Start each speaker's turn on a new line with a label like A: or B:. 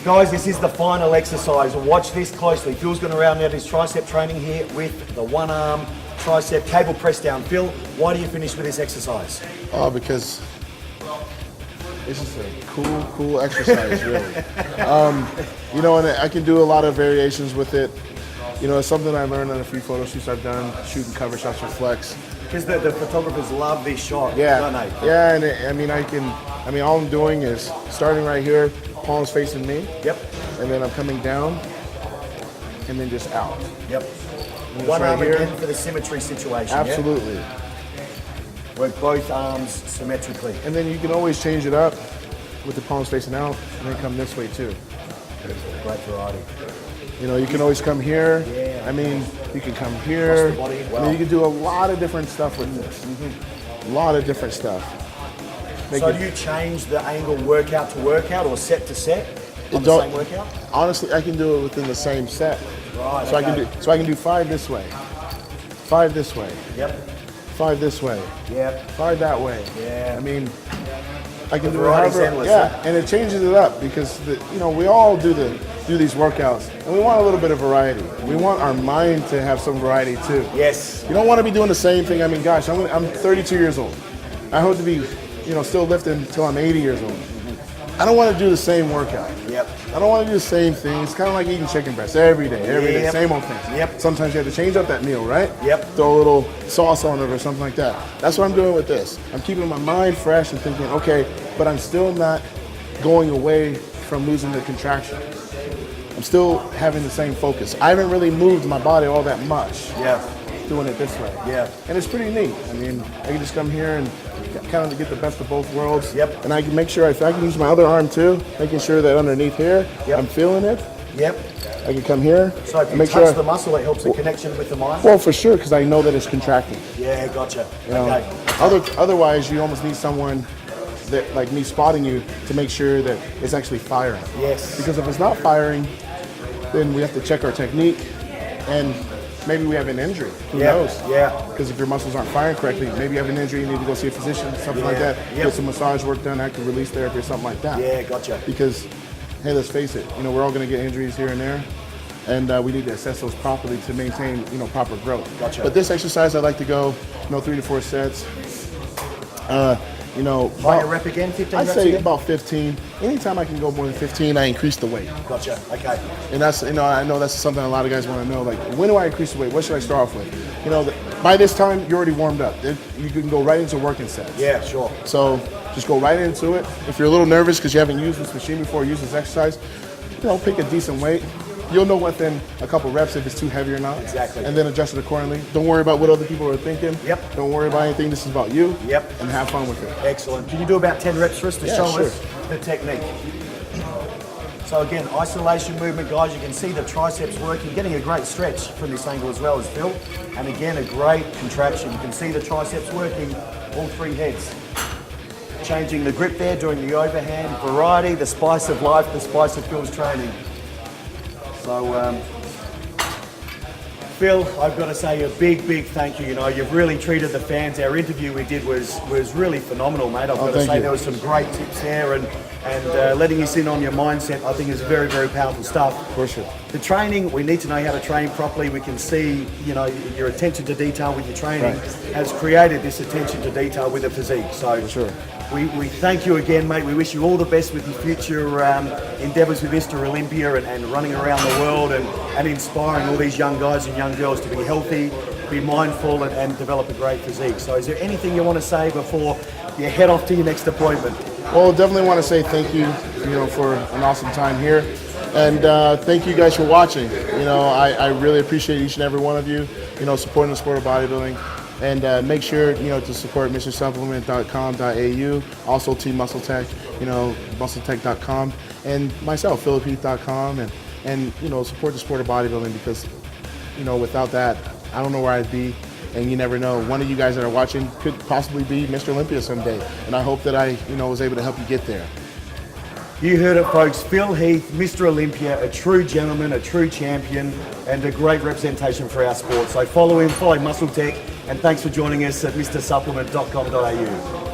A: Guys, this is the final exercise. Watch this closely. Phil's going to round out his tricep training here with the one arm tricep cable press down. Phil, why do you finish with this exercise?
B: Oh, because it's just a cool exercise, really. You know, and I can do a lot of variations with it. You know, it's something I learned on a few photo shoots I've done, shooting cover shots for flex.
A: Because the photographers love this shot, don't they?
B: Yeah, and all I'm doing is starting right here, palms facing me.
A: Yep.
B: And then I'm coming down, and then just out.
A: Yep. One arm again for the symmetry situation.
B: Absolutely.
A: Yeah? Work both arms symmetrically.
B: And then you can always change it up with the palms facing out, and then come this way too.
A: Great variety.
B: You know, you can always come here.
A: Yeah.
B: I mean, you can come here.
A: Across the body. Wow.
B: I mean, you can do a lot of different stuff with this. A lot of different stuff.
A: So do you change the angle workout to workout or set to set on the same workout?
B: Honestly, I can do it within the same set.
A: Right.
B: So I can do 5 this way, 5 this way.
A: Yep.
B: 5 this way.
A: Yep.
B: 5 that way.
A: Yeah.
B: I mean, I can
A: The
B: do it
A: variety's
B: however.
A: endless,
B: Yeah,
A: huh?
B: and it changes it up because we all do these workouts, and we want a little bit of variety. We want our mind to have some variety too.
A: Yes.
B: You don't want to be doing the same thing. I mean, gosh, I'm 32 years old. I hope to be, still lifting until I'm 80 years old. I don't want to do the same workout.
A: Yep.
B: I don't want to do the same thing. It's kind of like eating chicken breast every day, same old things.
A: Yep.
B: Sometimes you have to change up that meal, right?
A: Yep.
B: Throw a little sauce on it or something like that. That's what I'm doing with this. I'm keeping my mind fresh and thinking, okay, but I'm still not going away from losing the contraction. I'm still having the same focus. I haven't really moved my body all that much.
A: Yeah.
B: Doing it this way.
A: Yeah.
B: And it's pretty neat. I mean, I can just come here and kind of get the best of both worlds.
A: Yep.
B: And I can make sure if I can use my other arm too, making sure that underneath here, I'm feeling it.
A: Yep.
B: I can come here.
A: So if
B: and
A: you
B: make
A: touch
B: sure
A: the muscle, it helps the connection with the mind?
B: Well, for sure, because I know that it's contracting.
A: Yeah, gotcha.
B: You know,
A: Okay.
B: Otherwise, you almost need someone that, like me, spotting you to make sure that it's actually firing.
A: Yes.
B: Because if it's not firing, then we have to check our technique, and maybe we have an injury. Who knows?
A: Yeah.
B: Because if your muscles aren't firing correctly, maybe you have an injury, you need to go see a physician, something like that.
A: Yep.
B: Get some massage work done, active release therapy or something like that.
A: Yeah, gotcha.
B: Because, hey, let's face it, we're all going to get injuries here and there, and we need to assess those properly to maintain, proper growth.
A: Gotcha.
B: But this exercise, I like to go, 3 to 4 sets.
A: Higher rep again, 15
B: I'd
A: reps
B: say
A: again?
B: about 15. Anytime I can go more than 15, I increase the weight.
A: Gotcha. Okay.
B: And that's, I know that's something a lot of guys want to know. Like, when do I increase the weight? What should I start off with? By this time, you're already warmed up. You can go right into working sets.
A: Yeah, sure.
B: So just go right into it. If you're a little nervous because you haven't used this machine before, use this exercise, pick a decent weight. You'll know within a couple reps if it's too heavy or not.
A: Exactly.
B: And then adjust it accordingly. Don't worry about what other people are thinking.
A: Yep.
B: Don't worry about anything. This is about you.
A: Yep.
B: And have fun with it.
A: Excellent. Can you do about 10 reps for us to show
B: sure.
A: us the technique? So again, isolation movement, guys. You can see the triceps working, getting a great stretch from this angle as well as Phil. And again, a great contraction. You can see the triceps working, all 3 heads. Changing the grip there, doing the overhand, variety, the spice of life, the spice of Phil's training. So, Phil, I've got to say a big thank you. You've really treated the fans. Our interview we did was really phenomenal, mate. I've got to say there was some great tips there, and letting us in on your mindset, I think, is very powerful stuff.
B: For sure.
A: The training, we need to know how to train properly. We can see, your attention to detail with your training has created this attention to detail with the physique. So,
B: For sure.
A: We thank you again, mate. We wish you all the best with your future endeavours with Mr. Olympia and running around the world and inspiring all these young guys and young girls to be healthy, be mindful and develop a great physique. So is there anything you want to say before you head off to your next appointment?
B: Well, definitely want to say thank you, for an awesome time here. And thank you guys for watching. I really appreciate each and every one of you, supporting the sport of bodybuilding. And make sure, to support MrSupplement.com.au, also Team Muscle Tech, MuscleTech.com, and myself, PhilipPete.com, and support the sport of bodybuilding because, without that, I don't know where I'd be. And you never know. One of you guys that are watching could possibly be Mr. Olympia someday. And I hope that I, was able to help you get there.
A: You heard it, folks. Phil Heath, Mr. Olympia, a true gentleman, a true champion, and a great representation for our sport. So follow him, follow Muscle Tech, and thanks for joining us at MrSupplement.com.au.